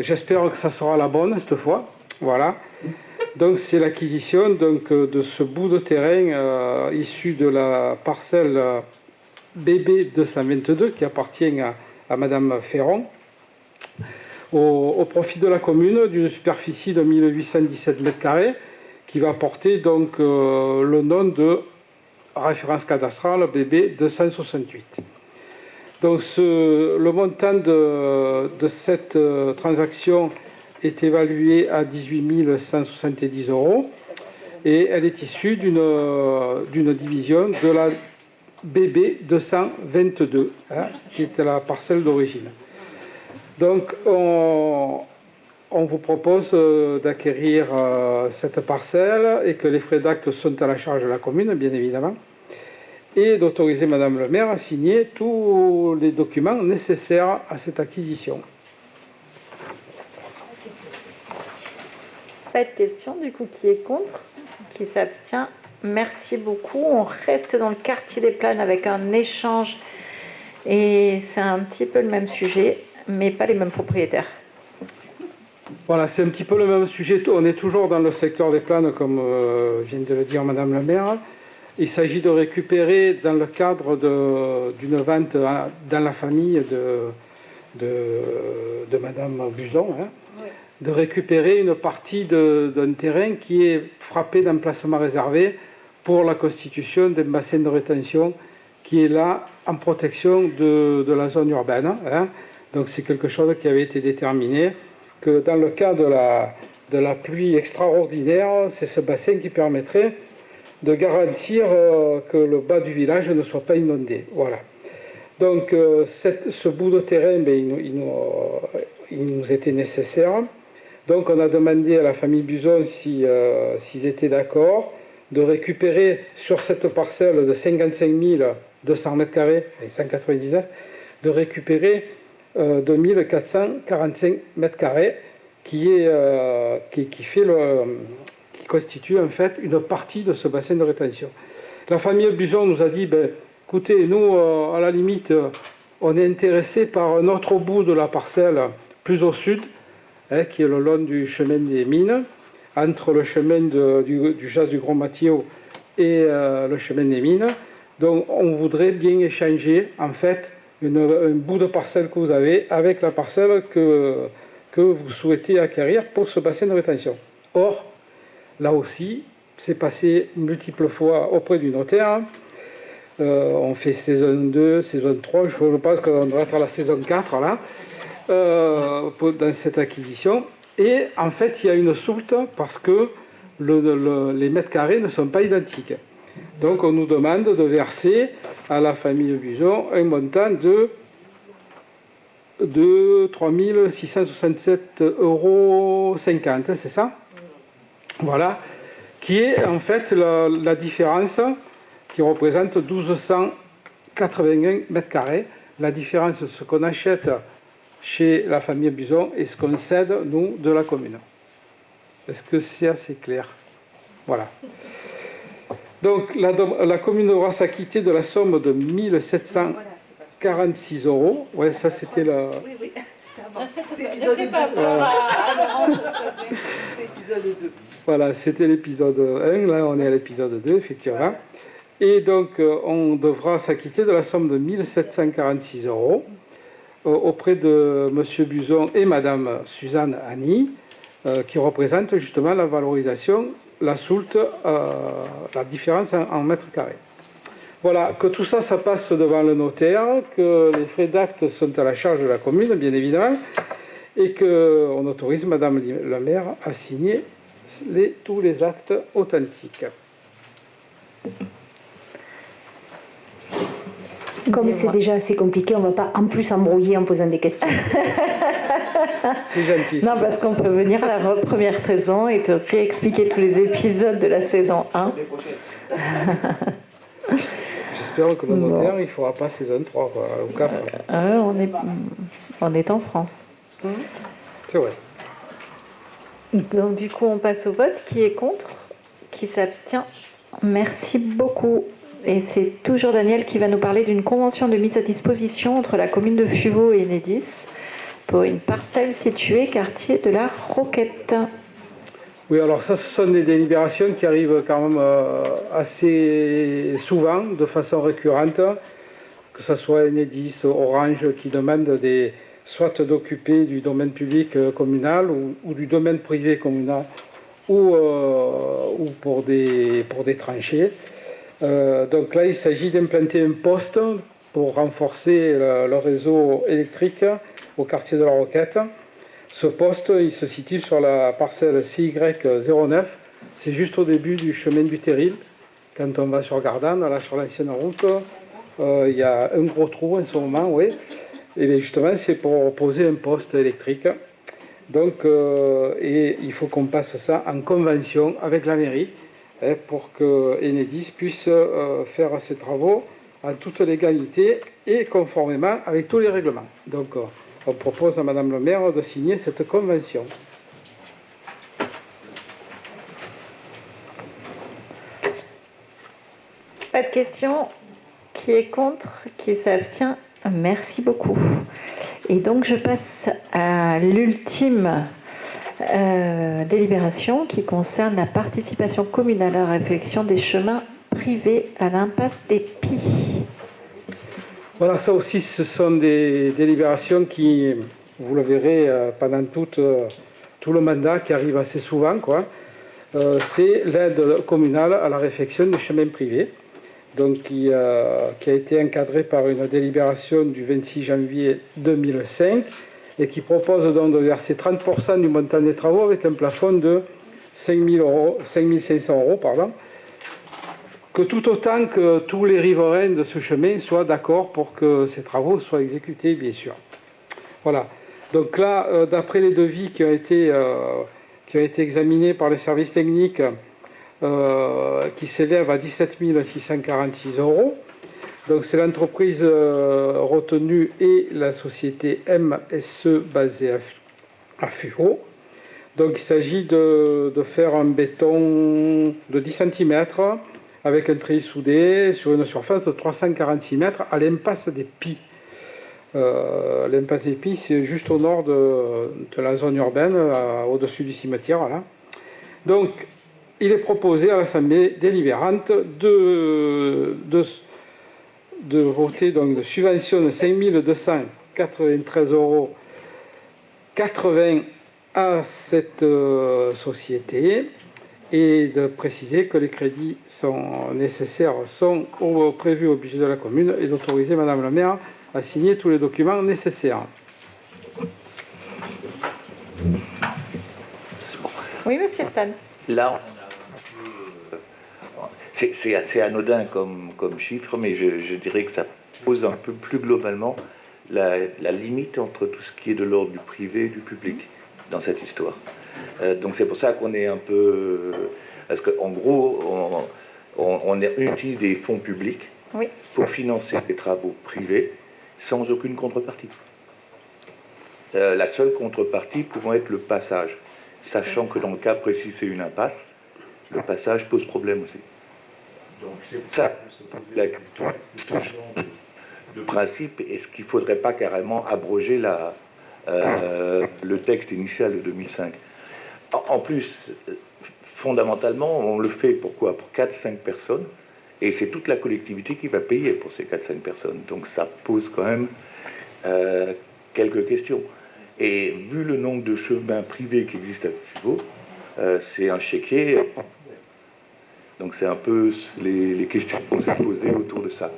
j'espère que ça sera la bonne cette fois. Voilà. Donc c'est l'acquisition de ce bout de terrain issu de la parcelle BB 222 qui appartient à Madame Ferron au profit de la commune d'une superficie de 1817 m², qui va porter donc le nom de référence cadastrale BB 268. Donc le montant de cette transaction est évalué à 18 170 € et elle est issue d'une division de la BB 222, qui était la parcelle d'origine. Donc on vous propose d'acquérir cette parcelle et que les frais d'acte sont à la charge de la commune, bien évidemment, et d'autoriser Madame le maire à signer tous les documents nécessaires à cette acquisition. Pas de questions, du coup, qui est contre, qui s'abstient. Merci beaucoup. On reste dans le quartier des Planes avec un échange et c'est un petit peu le même sujet, mais pas les mêmes propriétaires. Voilà, c'est un petit peu le même sujet. On est toujours dans le secteur des Planes, comme vient de le dire Madame la maire. Il s'agit de récupérer, dans le cadre d'une vente dans la famille de Madame Buzon, de récupérer une partie d'un terrain qui est frappé d'emplacement réservé pour la constitution d'un bassin de rétention qui est là en protection de la zone urbaine. Donc c'est quelque chose qui avait été déterminé, que dans le cas de la pluie extraordinaire, c'est ce bassin qui permettrait de garantir que le bas du village ne soit pas inondé. Voilà. Donc ce bout de terrain, il nous était nécessaire. Donc on a demandé à la famille Buzon s'ils étaient d'accord de récupérer sur cette parcelle de 55 200 m², et 199, de récupérer 2445 m², qui constitue en fait une partie de ce bassin de rétention. La famille Buzon nous a dit, écoutez, nous, à la limite, on est intéressé par un autre bout de la parcelle, plus au sud, qui est le long du chemin des mines, entre le chemin du Jas du Gros Mathieu et le chemin des mines. Donc on voudrait bien échanger en fait un bout de parcelle que vous avez avec la parcelle que vous souhaitez acquérir pour ce bassin de rétention. Or, là aussi, c'est passé multiples fois auprès du notaire. On fait saison 2, saison 3, je pense qu'on doit être à la saison 4 là, dans cette acquisition. Et en fait, il y a une soulte parce que les mètres carrés ne sont pas identiques. Donc on nous demande de verser à la famille Buzon un montant de 3 667,50 €, c'est ça? Voilà, qui est en fait la différence qui représente 1281 m². La différence de ce qu'on achète chez la famille Buzon et ce qu'on cède, nous, de la commune. Est-ce que c'est assez clair? Voilà. Donc la commune devra s'acquitter de la somme de 1746 €. Ouais, ça c'était la... Oui, c'était avant. L'épisode 2. Voilà, c'était l'épisode 1, là on est à l'épisode 2, effectivement. Et donc on devra s'acquitter de la somme de 1746 € auprès de M. Buzon et Mme Suzanne Annie, qui représentent justement la valorisation, la soulte, la différence en mètres carrés. Voilà, que tout ça, ça passe devant le notaire, que les frais d'acte sont à la charge de la commune, bien évidemment, et qu'on autorise Madame la maire à signer tous les actes authentiques. Comme c'est déjà assez compliqué, on ne va pas en plus embrouiller en posant des questions. C'est gentil. Non, parce qu'on peut venir à la première saison et te réexpliquer tous les épisodes de la saison 1. J'espère que le notaire, il ne fera pas saison 3 ou 4. On est en France. C'est vrai. Donc du coup, on passe au vote. Qui est contre? Qui s'abstient? Merci beaucoup. Et c'est toujours Daniel qui va nous parler d'une convention de mise à disposition entre la commune de Fuveau et Enedis pour une parcelle située quartier de la Roquette. Oui, alors ça, ce sont des délibérations qui arrivent quand même assez souvent, de façon récurrente, que ce soit Enedis, Orange, qui demandent soit d'occuper du domaine public communal ou du domaine privé communal ou pour des tranchées. Donc là, il s'agit d'implanter un poste pour renforcer le réseau électrique au quartier de la Roquette. Ce poste, il se situe sur la parcelle CY09. C'est juste au début du chemin du Terril. Quand on va sur Gardanne, là sur l'ancienne route, il y a un gros trou en ce moment, oui. Et bien justement, c'est pour poser un poste électrique. Donc, et il faut qu'on passe ça en convention avec la mairie pour que Enedis puisse faire ses travaux en toute légalité et conformément avec tous les règlements. Donc, on propose à Madame le maire de signer cette convention. Pas de questions? Qui est contre? Qui s'abstient? Merci beaucoup. Et donc, je passe à l'ultime délibération qui concerne la participation communale à la réflexion des chemins privés à l'impasse des Pies. Voilà, ça aussi, ce sont des délibérations qui, vous le verrez pendant tout le mandat, qui arrivent assez souvent, quoi. C'est l'aide communale à la réfection des chemins privés, donc qui a été encadrée par une délibération du 26 janvier 2005 et qui propose donc de verser 30% du montant des travaux avec un plafond de 5 500 euros, pardon, que tout autant que tous les riverains de ce chemin soient d'accord pour que ces travaux soient exécutés, bien sûr. Voilà. Donc là, d'après les devis qui ont été examinés par les services techniques, qui s'élèvent à 17 646 euros. Donc c'est l'entreprise retenue et la société MSE basée à Fuveau. Donc il s'agit de faire un béton de 10 cm avec un treillis soudé sur une surface de 346 mètres à l'impasse des Pies. L'impasse des Pies, c'est juste au nord de la zone urbaine, au-dessus du cimetière. Là. Donc, il est proposé à l'Assemblée délibérante de voter donc de subvention de 5 293,80 € à cette société et de préciser que les crédits nécessaires sont prévus au budget de la commune et d'autoriser Madame la maire à signer tous les documents nécessaires. Oui, monsieur Stan. Là, c'est assez anodin comme chiffre, mais je dirais que ça pose un peu plus globalement la limite entre tout ce qui est de l'ordre du privé et du public dans cette histoire. Donc c'est pour ça qu'on est un peu... Parce qu'en gros, on utilise des fonds publics pour financer des travaux privés sans aucune contrepartie. La seule contrepartie pouvant être le passage, sachant que dans le cas précis c'est une impasse, le passage pose problème aussi. Donc c'est pour ça que se pose la question de principe, est-ce qu'il ne faudrait pas carrément abroger le texte initial de 2005? En plus, fondamentalement, on le fait pourquoi? Pour 4-5 personnes, et c'est toute la collectivité qui va payer pour ces 4-5 personnes. Donc ça pose quand même quelques questions. Et vu le nombre de chemins privés qui existent à Fuveau, c'est un chéquier. Donc c'est un peu les questions qu'on s'est posées autour de ça.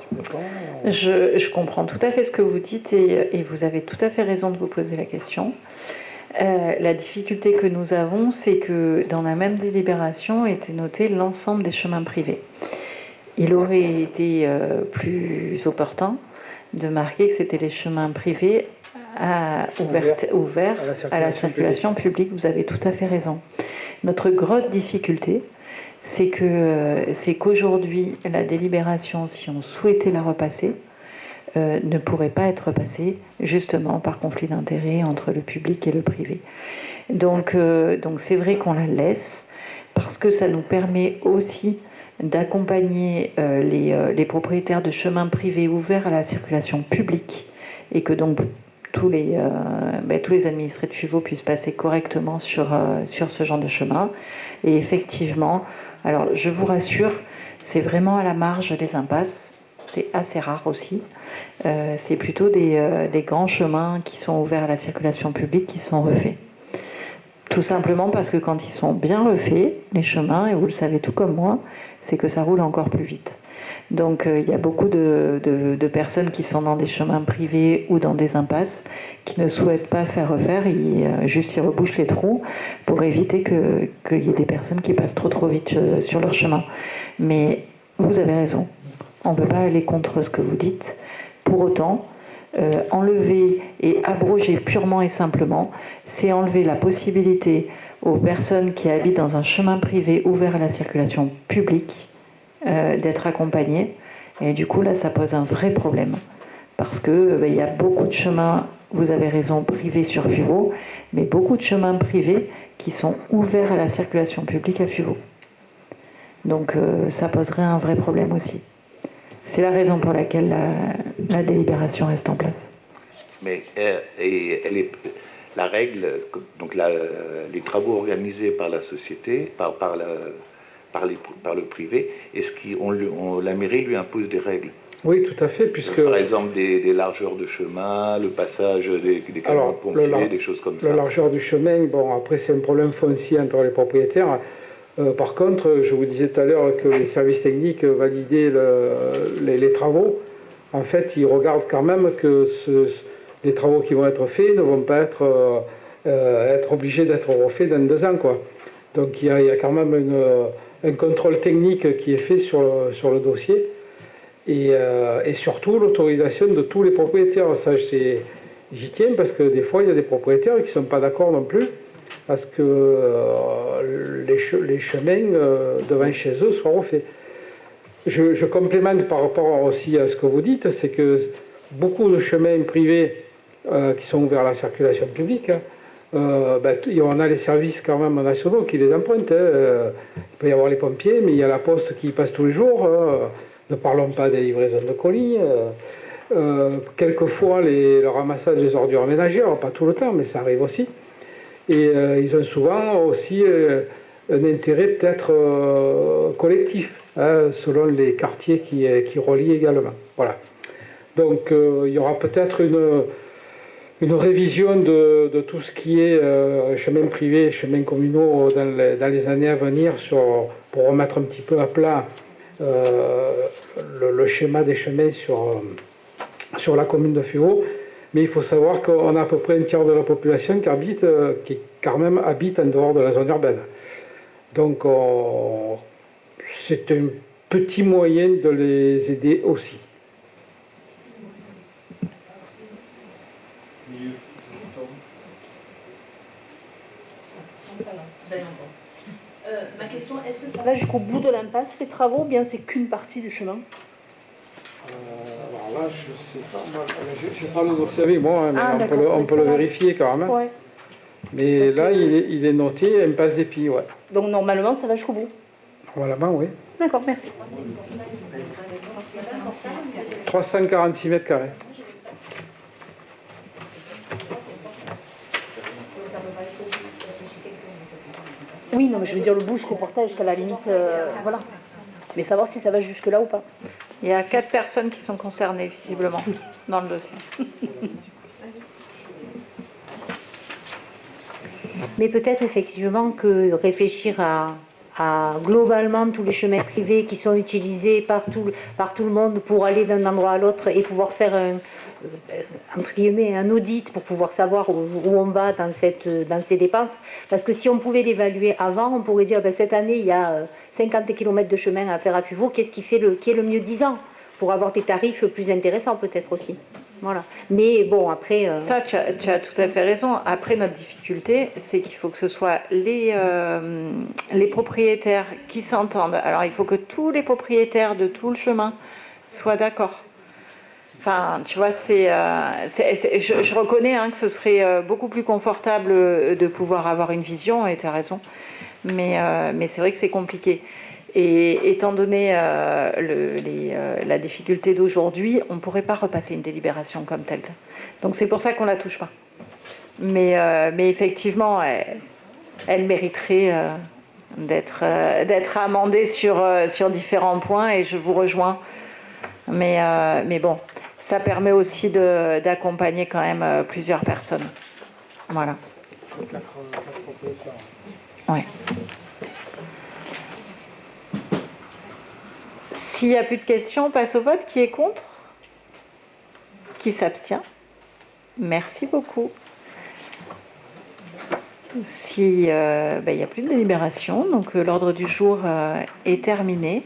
Je comprends tout à fait ce que vous dites et vous avez tout à fait raison de vous poser la question. La difficulté que nous avons, c'est que dans la même délibération était noté l'ensemble des chemins privés. Il aurait été plus opportun de marquer que c'était les chemins privés ouverts à la circulation publique. Vous avez tout à fait raison. Notre grosse difficulté, c'est qu'aujourd'hui, la délibération, si on souhaitait la repasser, ne pourrait pas être repassée justement par conflit d'intérêts entre le public et le privé. Donc c'est vrai qu'on la laisse parce que ça nous permet aussi d'accompagner les propriétaires de chemins privés ouverts à la circulation publique et que donc tous les administrés de chevaux puissent passer correctement sur ce genre de chemin. Et effectivement, alors je vous rassure, c'est vraiment à la marge des impasses, c'est assez rare aussi. C'est plutôt des grands chemins qui sont ouverts à la circulation publique qui sont refaits. Tout simplement parce que quand ils sont bien refaits, les chemins, et vous le savez tout comme moi, c'est que ça roule encore plus vite. Donc il y a beaucoup de personnes qui sont dans des chemins privés ou dans des impasses qui ne souhaitent pas faire refaire, ils rebouchent les trous pour éviter qu'il y ait des personnes qui passent trop vite sur leur chemin. Mais vous avez raison, on ne peut pas aller contre ce que vous dites. Pour autant, enlever et abroger purement et simplement, c'est enlever la possibilité aux personnes qui habitent dans un chemin privé ouvert à la circulation publique d'être accompagnées. Et du coup, là, ça pose un vrai problème. Parce qu'il y a beaucoup de chemins, vous avez raison, privés sur Fuveau, mais beaucoup de chemins privés qui sont ouverts à la circulation publique à Fuveau. Donc ça poserait un vrai problème aussi. C'est la raison pour laquelle la délibération reste en place. Mais la règle, donc les travaux organisés par la société, par le privé, est-ce qu'on la mairie lui impose des règles? Oui, tout à fait, puisque... Par exemple, des largeurs de chemin, le passage des camions de pompiers, des choses comme ça. La largeur du chemin, bon, après c'est un problème foncier entre les propriétaires. Par contre, je vous disais tout à l'heure que les services techniques validaient les travaux. En fait, ils regardent quand même que les travaux qui vont être faits ne vont pas être obligés d'être refaits dans 2 ans, quoi. Donc il y a quand même un contrôle technique qui est fait sur le dossier. Et surtout l'autorisation de tous les propriétaires. Ça, j'y tiens parce que des fois, il y a des propriétaires qui ne sont pas d'accord non plus parce que les chemins devant chez eux soient refaits. Je complémente par rapport aussi à ce que vous dites, c'est que beaucoup de chemins privés qui sont ouverts à la circulation publique, on a les services quand même nationaux qui les empruntent. Il peut y avoir les pompiers, mais il y a la poste qui passe tous les jours. Ne parlons pas des livraisons de colis. Quelquefois, le ramassage des ordures ménagères, pas tout le temps, mais ça arrive aussi. Et ils ont souvent aussi un intérêt peut-être collectif, selon les quartiers qui relient également. Voilà. Donc il y aura peut-être une révision de tout ce qui est chemins privés, chemins communaux dans les années à venir pour remettre un petit peu à plat le schéma des chemins sur la commune de Fuveau. Mais il faut savoir qu'on a à peu près un tiers de la population qui quand même habite en dehors de la zone urbaine. Donc c'est un petit moyen de les aider aussi. Ma question, est-ce que ça va jusqu'au bout de l'impasse, les travaux, ou bien c'est qu'une partie du chemin? Alors là, je ne sais pas. Je n'ai pas le dossier avec moi, mais on peut le vérifier quand même. Ouais. Mais là, il est noté impasse des Pies, ouais. Donc normalement, ça va jusqu'au bout? Normalement, oui. D'accord, merci. 346 mètres carrés. Oui, non, mais je veux dire le bout jusqu'au portail, jusqu'à la limite, voilà. Mais savoir si ça va jusque-là ou pas. Il y a 4 personnes qui sont concernées, visiblement, dans le dossier. Mais peut-être effectivement que réfléchir à globalement tous les chemins privés qui sont utilisés par tout le monde pour aller d'un endroit à l'autre et pouvoir faire entre guillemets un audit pour pouvoir savoir où on va dans ces dépenses. Parce que si on pouvait l'évaluer avant, on pourrait dire cette année il y a 50 km de chemin à faire à Fuveau, qu'est-ce qui est le mieux disant? pour avoir des tarifs plus intéressants peut-être aussi. Voilà. Mais bon, après... Ça, tu as tout à fait raison. Après, notre difficulté, c'est qu'il faut que ce soit les propriétaires qui s'entendent. Alors, il faut que tous les propriétaires de tout le chemin soient d'accord. Enfin, tu vois, je reconnais que ce serait beaucoup plus confortable de pouvoir avoir une vision, et tu as raison. Mais c'est vrai que c'est compliqué. Et étant donné la difficulté d'aujourd'hui, on ne pourrait pas repasser une délibération comme telle. Donc c'est pour ça qu'on ne la touche pas. Mais effectivement, elle mériterait d'être amendée sur différents points, et je vous rejoins. Mais bon, ça permet aussi d'accompagner quand même plusieurs personnes. Voilà. Quatre propriétaires. Ouais. S'il n'y a plus de questions, on passe au vote. Qui est contre? Qui s'abstient? Merci beaucoup. Il n'y a plus de délibération, donc l'ordre du jour est terminé.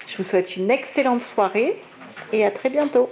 Je vous souhaite une excellente soirée et à très bientôt.